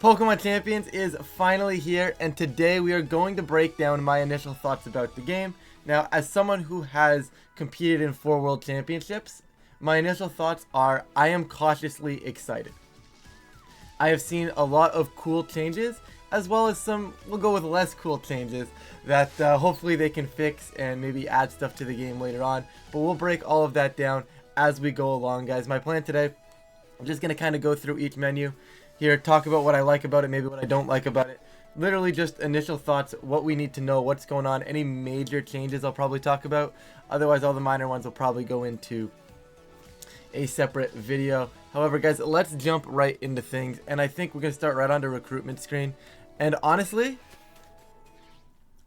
Pokemon Champions is finally here, and today we are going to break down my initial thoughts about the game. Now, as someone who has competed in 4 World Championships, my initial thoughts are I am cautiously excited. I have seen a lot of cool changes, as well as some, we'll go with less cool changes, that hopefully they can fix and maybe add stuff to the game later on. But we'll break all of that down as we go along, guys. My plan today, I'm just going to kind of go through each menu here, talk about what I like about it, maybe what I don't like about it. Literally just initial thoughts, what we need to know, what's going on, any major changes I'll probably talk about. Otherwise, all the minor ones will probably go into a separate video. However, guys, let's jump right into things, and I think we're going to start right onto recruitment screen. And honestly,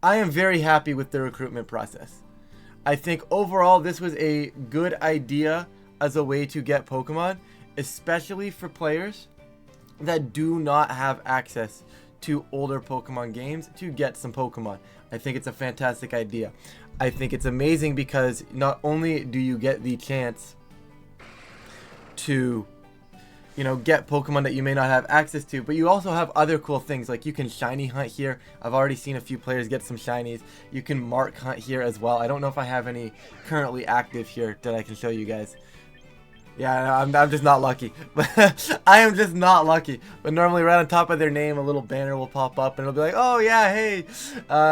I am very happy with the recruitment process. I think overall this was a good idea as a way to get Pokemon, especially for players that do not have access to older Pokemon games to get some Pokemon. I think it's a fantastic idea. I think it's amazing because not only do you get the chance to, you know, get Pokemon that you may not have access to, but you also have other cool things, like you can shiny hunt here. I've already seen a few players get some shinies. You can mark hunt here as well. I don't know if I have any currently active here that I can show you guys. Yeah, I'm just not lucky. I am just not lucky. But normally right on top of their name, a little banner will pop up and it'll be like, oh yeah, hey,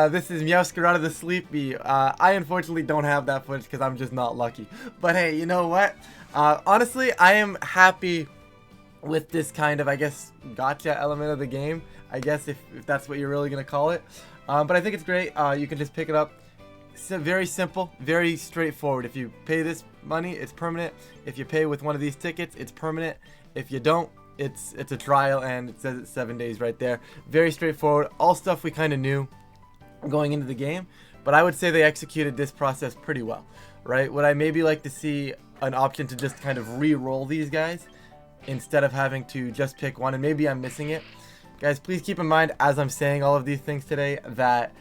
this is Meowscarada the Sleepy. I unfortunately don't have that footage because I'm just not lucky. But hey, you know what? Honestly, I am happy with this kind of, I guess, gotcha element of the game. I guess if that's what you're really going to call it. But I think it's great. You can just pick it up. Very simple, very straightforward. If you pay this money, it's permanent. If you pay with one of these tickets, it's permanent. If you don't, it's a trial, and it says it's 7 days right there. Very straightforward. All stuff we kind of knew going into the game, but I would say they executed this process pretty well, right? Would I maybe like to see an option to just kind of re-roll these guys instead of having to just pick one, and maybe I'm missing it. Guys, please keep in mind as I'm saying all of these things today that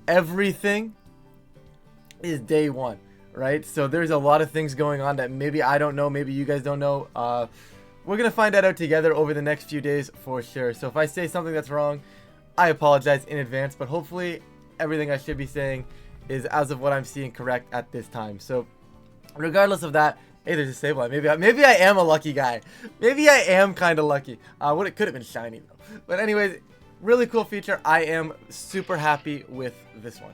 everything is day one, right? So there's a lot of things going on that maybe I don't know, maybe you guys don't know. We're gonna find that out together over the next few days for sure. So if I say something that's wrong, I apologize in advance, but hopefully everything I should be saying is, as of what I'm seeing, correct at this time. So regardless of that, hey, there's a Sableye. Maybe I am a lucky guy. Maybe I am kind of lucky. What it could have been shiny though. But anyways, really cool feature. I am super happy with this one.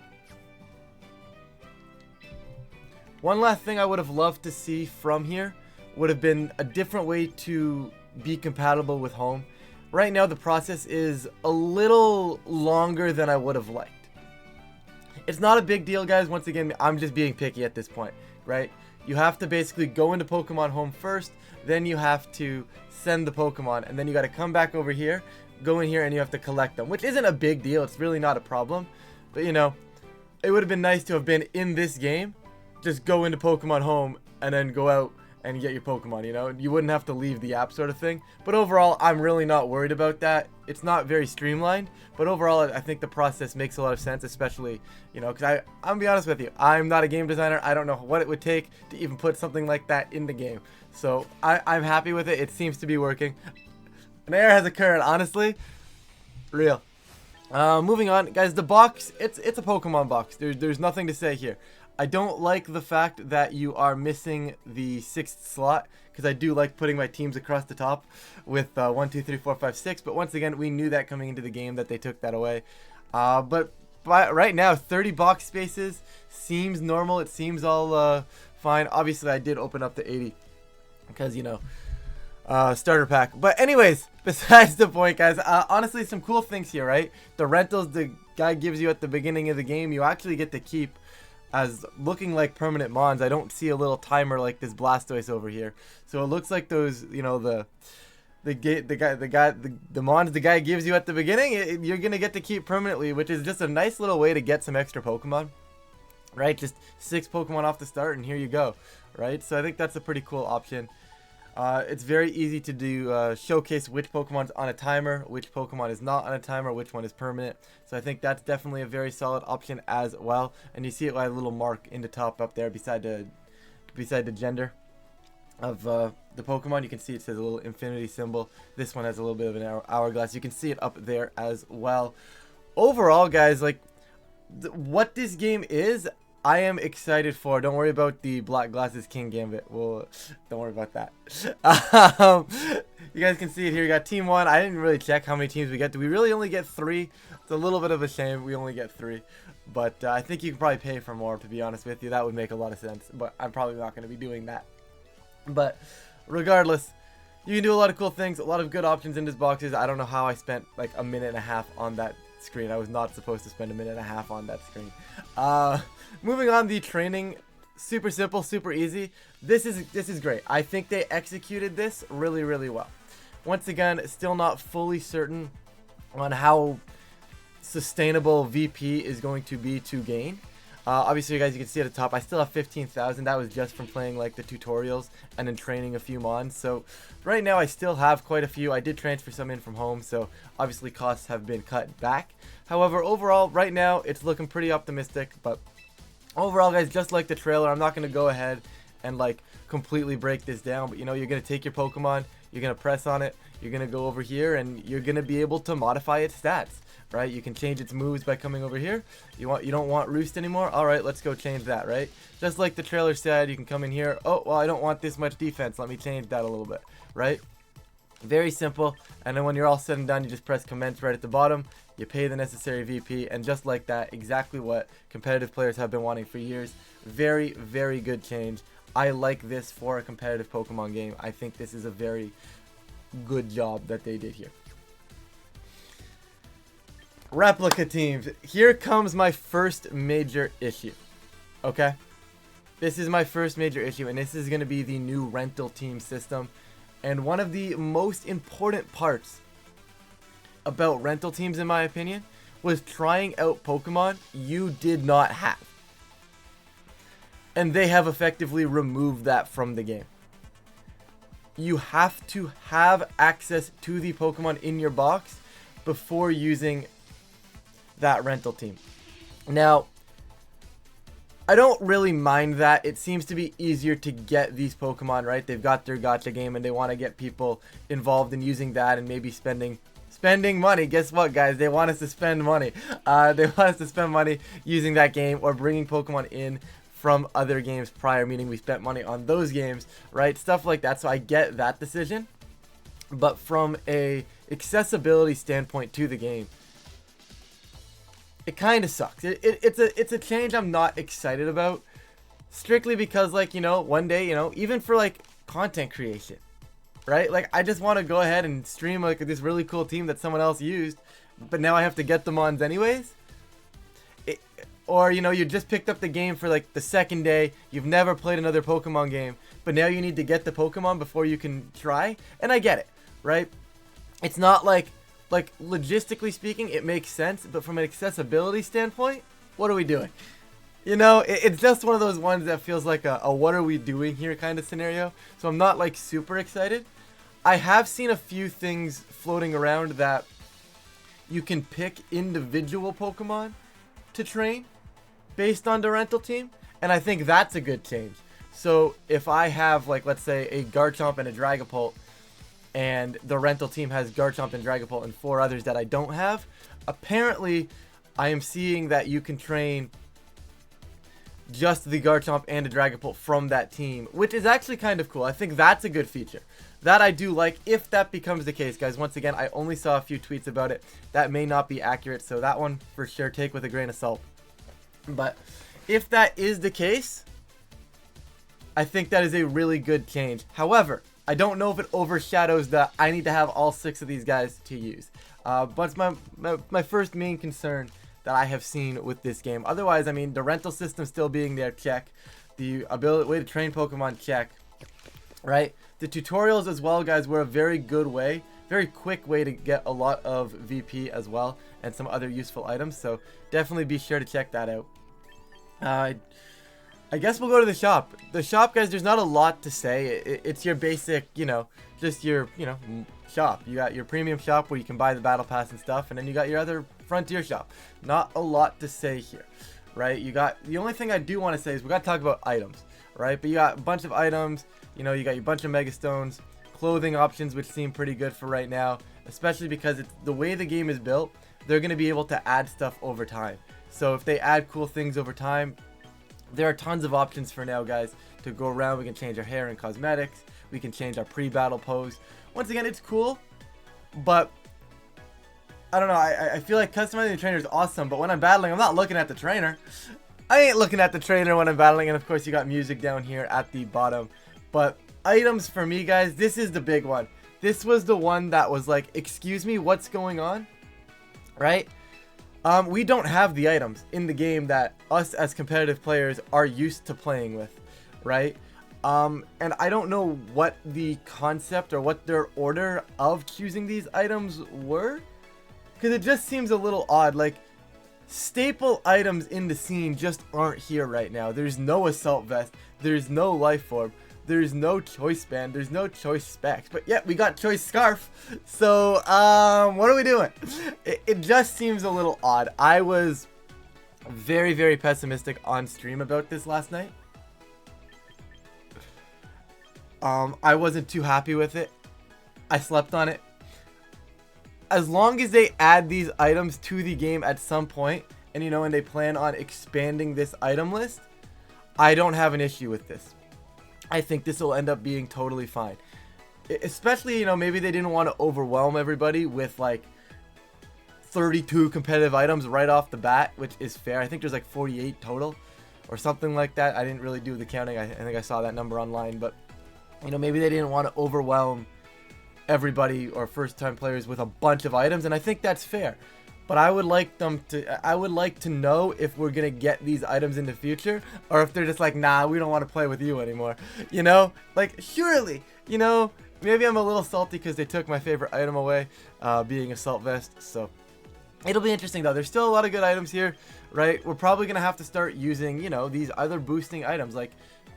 One last thing I would have loved to see from here would have been a different way to be compatible with home. Right now the process is a little longer than I would have liked. It's not a big deal, guys. Once again, I'm just being picky at this point, right? You have to basically go into Pokemon Home first, then you have to send the Pokemon, and then you got to come back over here, go in here, and you have to collect them, which isn't a big deal. It's really not a problem. But you know, it would have been nice to have been in this game. Just go into Pokemon Home and then go out and get your Pokemon, you know? You wouldn't have to leave the app sort of thing. But overall, I'm really not worried about that. It's not very streamlined, but overall, I think the process makes a lot of sense, especially, you know, because I'm gonna be honest with you, I'm not a game designer. I don't know what it would take to even put something like that in the game. So I'm happy with it. It seems to be working. An error has occurred, honestly. Real. Moving on, guys, the box, it's a Pokemon box. There's nothing to say here. I don't like the fact that you are missing the 6th slot, because I do like putting my teams across the top with 1, 2, 3, 4, 5, 6. But once again, we knew that coming into the game that they took that away. But right now, 30 box spaces seems normal. It seems all fine. Obviously, I did open up the 80 because, you know, starter pack. But anyways, besides the point, guys, honestly, some cool things here, right? The rentals the guy gives you at the beginning of the game, you actually get to keep as looking like permanent mons. I don't see a little timer like this Blastoise over here. So it looks like those, you know, the mons the guy gives you at the beginning, you're gonna get to keep permanently, which is just a nice little way to get some extra Pokemon, right? Just 6 Pokemon off the start, and here you go, right? So I think that's a pretty cool option. It's very easy to do showcase which Pokemon's on a timer, which Pokemon is not on a timer, which one is permanent. So I think that's definitely a very solid option as well. And you see it by a little mark in the top up there beside the gender. of the Pokemon. You can see it says a little infinity symbol. This one has a little bit of an hourglass. You can see it up there as well. Overall, guys, like what this game is, I am excited for. Don't worry about the Black Glasses King Gambit. Well, don't worry about that. You guys can see it here. You got Team 1. I didn't really check how many teams we get. Do we really only get 3? It's a little bit of a shame we only get 3. But I think you can probably pay for more, to be honest with you. That would make a lot of sense. But I'm probably not going to be doing that. But regardless, you can do a lot of cool things. A lot of good options in these boxes. I don't know how I spent like a minute and a half on that screen. I was not supposed to spend a minute and a half on that screen. Moving on, the training, super simple, super easy. This is great. I think they executed this really, really well. Once again, still not fully certain on how sustainable VP is going to be to gain. Obviously, you guys, you can see at the top, I still have 15,000. That was just from playing like the tutorials and then training a few mons. So right now I still have quite a few. I did transfer some in from home, so obviously costs have been cut back. However, overall, right now it's looking pretty optimistic. But overall, guys, just like the trailer, I'm not going to go ahead and like completely break this down. But you know, you're going to take your Pokemon, you're going to press on it, you're going to go over here, and you're going to be able to modify its stats. Right, you can change its moves by coming over here. You don't want Roost anymore. All right, let's go change that. Right, just like the trailer said, you can come in here. Oh well, I don't want this much defense. Let me change that a little bit. Right, very simple. And then when you're all said and done, you just press commence right at the bottom. You pay the necessary VP, and just like that, exactly what competitive players have been wanting for years. Very, very good change. I like this for a competitive Pokemon game. I think this is a very good job that they did here. Replica teams. Here comes my first major issue. Okay? This is my first major issue, and this is going to be the new rental team system. And one of the most important parts about rental teams, in my opinion, was trying out Pokemon you did not have. And they have effectively removed that from the game. You have to have access to the Pokemon in your box before using that rental team. Now, I don't really mind that. It seems to be easier to get these Pokemon, right? They've got their gacha game and they want to get people involved in using that and maybe spending money. Guess what, guys? They want us to spend money. They want us to spend money using that game or bringing Pokemon in from other games prior, meaning we spent money on those games, right? Stuff like that. So I get that decision. But from a accessibility standpoint to the game, it kind of sucks. It's a change I'm not excited about, strictly because, like, you know, one day, you know, even for like content creation, right? Like, I just want to go ahead and stream like this really cool team that someone else used, but now I have to get them on anyways. Or, you know, you just picked up the game for like the second day, you've never played another Pokemon game, but now you need to get the Pokemon before you can try. And I get it, right? It's not like logistically speaking, it makes sense, but from an accessibility standpoint, what are we doing? You know, it's just one of those ones that feels like a what are we doing here kind of scenario. So I'm not like super excited. I have seen a few things floating around that you can pick individual Pokemon to train based on the rental team, and I think that's a good change. So if I have, like, let's say a Garchomp and a Dragapult, and the rental team has Garchomp and Dragapult and 4 others that I don't have, apparently I am seeing that you can train just the Garchomp and a Dragapult from that team, which is actually kind of cool. I think that's a good feature. That I do like, if that becomes the case, guys. Once again, I only saw a few tweets about it. That may not be accurate, so that one for sure take with a grain of salt. But if that is the case, I think that is a really good change. However, I don't know if it overshadows the I need to have all 6 of these guys to use. But it's my first main concern that I have seen with this game. Otherwise, I mean, the rental system still being there, check. The ability way to train Pokemon, check. Right? The tutorials as well, guys, were a very good way, very quick way to get a lot of VP as well, and some other useful items. So definitely be sure to check that out. I guess we'll go to the shop. The shop, guys, there's not a lot to say. It's your basic, you know, just your, you know, shop. You got your premium shop where you can buy the battle pass and stuff, and then you got your other frontier shop. Not a lot to say here, right? You got, the only thing I do want to say is we got to talk about items. right? But you got a bunch of items, you know, you got your bunch of mega stones, clothing options, which seem pretty good for right now, especially because it's the way the game is built. They're going to be able to add stuff over time. So if they add cool things over time, there are tons of options for now, guys, to go around. We can change our hair and cosmetics. We can change our pre-battle pose. Once again, it's cool, but I don't know. I feel like customizing the trainer is awesome, but when I'm battling, I'm not looking at the trainer. I ain't looking at the trainer when I'm battling, and of course, you got music down here at the bottom. But items for me, guys, this is the big one. This was the one that was like, excuse me, what's going on? Right? We don't have the items in the game that us as competitive players are used to playing with, right? And I don't know what the concept or what their order of choosing these items were, because it just seems a little odd. Like, staple items in the scene just aren't here right now. There's no assault vest, there's no life orb, there's no choice band, there's no choice specs, but yet we got choice scarf. So what are we doing? It just seems a little odd. I was very, very pessimistic on stream about this last night. I wasn't too happy with it. I slept on it. As long as they add these items to the game at some point, and you know, and they plan on expanding this item list, I don't have an issue with this. I think this will end up being totally fine. Especially, you know, maybe they didn't want to overwhelm everybody with like 32 competitive items right off the bat, which is fair. I think there's like 48 total or something like that. I didn't really do the counting. I think I saw that number online, but you know, maybe they didn't want to overwhelm everybody or first time players with a bunch of items, and I think that's fair. But I would like to know if we're gonna get these items in the future, or if they're just like, nah, we don't want to play with you anymore. You know, like, surely, you know, maybe I'm a little salty because they took my favorite item away, being assault vest. So it'll be interesting though. There's still a lot of good items here, right? We're probably gonna have to start using, you know, these other boosting items, like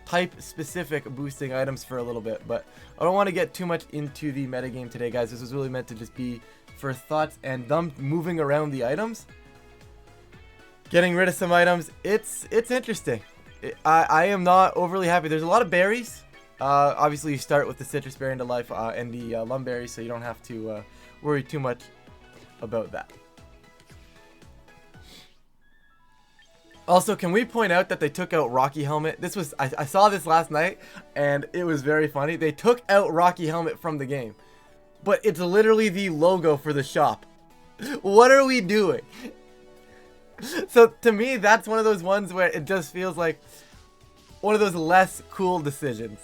type specific boosting items for a little bit. But I don't want to get too much into the metagame today, guys. This was really meant to just be for thoughts and them moving around the items, getting rid of some items. It's interesting. I am not overly happy. There's a lot of berries. Obviously you start with the citrus berry into life and the lum berry, so you don't have to worry too much about that. Also, can we point out that they took out Rocky Helmet? This was, I saw this last night, and it was very funny. They took out Rocky Helmet from the game, but it's literally the logo for the shop. What are we doing? So to me, that's one of those ones where it just feels like one of those less cool decisions.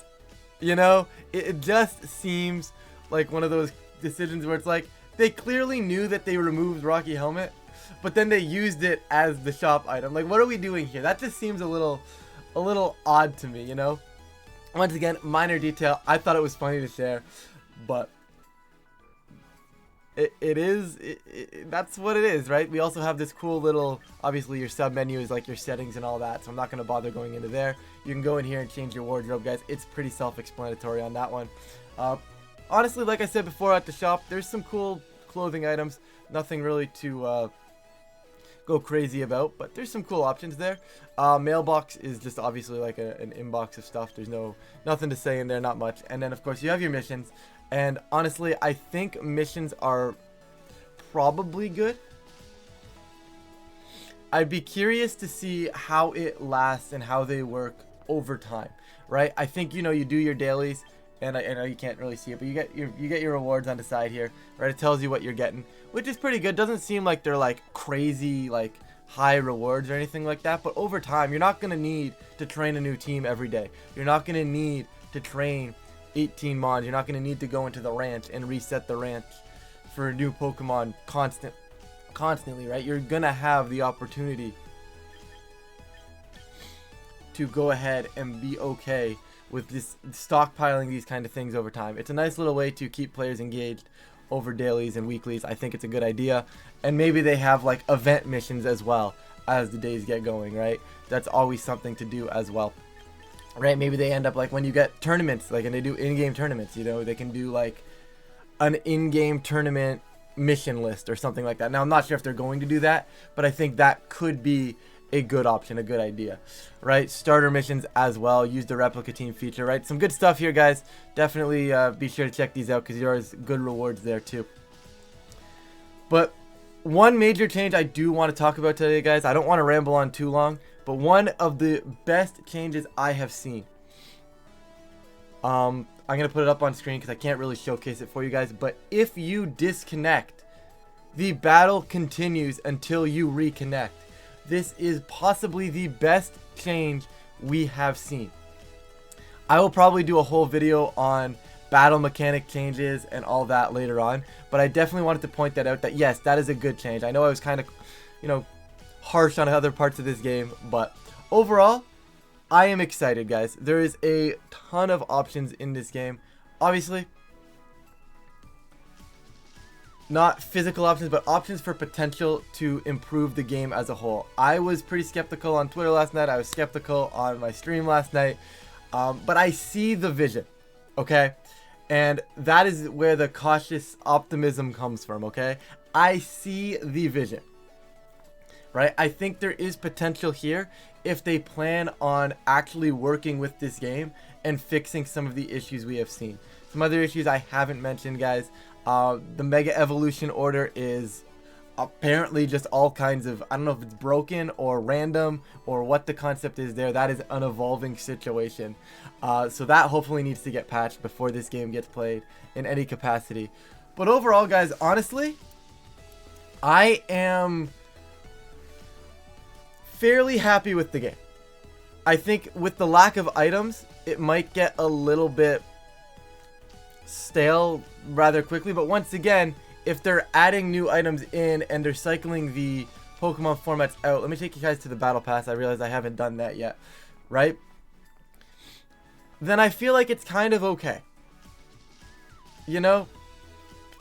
You know, it just seems like one of those decisions where it's like, they clearly knew that they removed Rocky Helmet, but then they used it as the shop item. Like, what are we doing here? That just seems a little odd to me, you know? Once again, minor detail. I thought it was funny to share, but that's what it is, right? We also have this cool little, obviously your sub menu is like your settings and all that, so I'm not going to bother going into there. You can go in here and change your wardrobe, guys. It's pretty self-explanatory on that one. Honestly, like I said before at the shop, there's some cool clothing items. Nothing really to go crazy about, but there's some cool options there. Mailbox is just obviously like an inbox of stuff. There's nothing to say in there, not much. And then of course you have your missions, and honestly I think missions are probably good. I'd be curious to see how it lasts and how they work over time, right? I think, you know, you do your dailies, and I know you can't really see it, but you get your rewards on the side here, right? It tells you what you're getting, which is pretty good. Doesn't seem like they're like crazy, like high rewards or anything like that, but over time, you're not gonna need to train a new team every day. You're not gonna need to train 18 mons. You're not gonna need to go into the ranch and reset the ranch for a new Pokemon constantly, right? You're gonna have the opportunity to go ahead and be okay with this stockpiling these kind of things over time. It's a nice little way to keep players engaged over dailies and weeklies. I think it's a good idea. And maybe they have like event missions as well as the days get going, right? That's always something to do as well, right? Maybe they end up like when you get tournaments, like, and they do in-game tournaments, you know, they can do like an in-game tournament mission list or something like that. Now, I'm not sure if they're going to do that, but I think that could be a good option, a good idea, right? Starter missions as well. Use the replica team feature, right? Some good stuff here, guys. Definitely be sure to check these out because there is good rewards there too. But one major change I do want to talk about today, guys. I don't want to ramble on too long, but one of the best changes I have seen. I'm going to put it up on screen because I can't really showcase it for you guys. But if you disconnect, the battle continues until you reconnect. This is possibly the best change we have seen. I will probably do a whole video on battle mechanic changes and all that later on, but I definitely wanted to point that out, that yes, that is a good change. I know I was kind of, you know, harsh on other parts of this game, but overall, I am excited, guys. There is a ton of options in this game. Obviously, not physical options, but options for potential to improve the game as a whole. I was pretty skeptical on Twitter last night. I was skeptical on my stream last night, but I see the vision, okay? And that is where the cautious optimism comes from, okay? I see the vision, right? I think there is potential here if they plan on actually working with this game and fixing some of the issues we have seen. Some other issues I haven't mentioned, guys. The Mega Evolution order is apparently just all kinds of, I don't know if it's broken or random or what the concept is there. That is an evolving situation. So that hopefully needs to get patched before this game gets played in any capacity. But overall, guys, honestly, I am fairly happy with the game. I think with the lack of items, it might get a little bit stale rather quickly, but once again, if they're adding new items in and they're cycling the Pokemon formats out, let me take you guys to the battle pass. I realize I haven't done that yet, right? Then I feel like it's kind of okay, you know?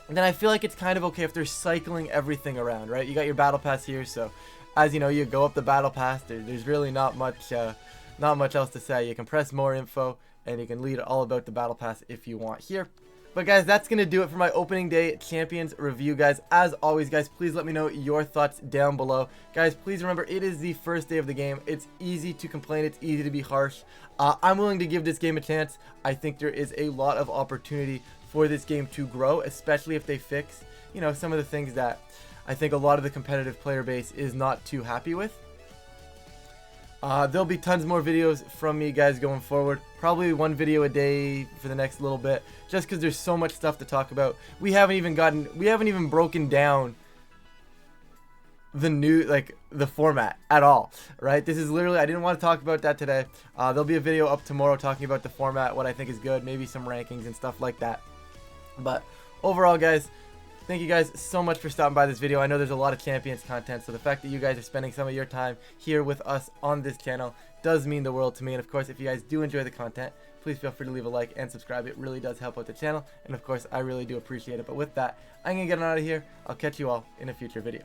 Then I feel like it's kind of okay if they're cycling everything around, right? You got your battle pass here, so as you know, you go up the battle pass. There's really not much else to say. You can press more info and you can read all about the battle pass if you want here. But guys, that's going to do it for my opening day Champions review, guys. As always, guys, please let me know your thoughts down below. Guys, please remember, it is the first day of the game. It's easy to complain. It's easy to be harsh. I'm willing to give this game a chance. I think there is a lot of opportunity for this game to grow, especially if they fix, you know, some of the things that I think a lot of the competitive player base is not too happy with. There'll be tons more videos from me, guys, going forward. Probably one video a day for the next little bit, just because there's so much stuff to talk about. We haven't even broken down the format at all, right? This is literally, I didn't want to talk about that today. There'll be a video up tomorrow talking about the format, what I think is good, maybe some rankings and stuff like that. But overall, guys, thank you guys so much for stopping by this video. I know there's a lot of Champions content, so the fact that you guys are spending some of your time here with us on this channel does mean the world to me. And of course, if you guys do enjoy the content, please feel free to leave a like and subscribe. It really does help out the channel, and of course, I really do appreciate it. But with that, I'm gonna get on out of here. I'll catch you all in a future video.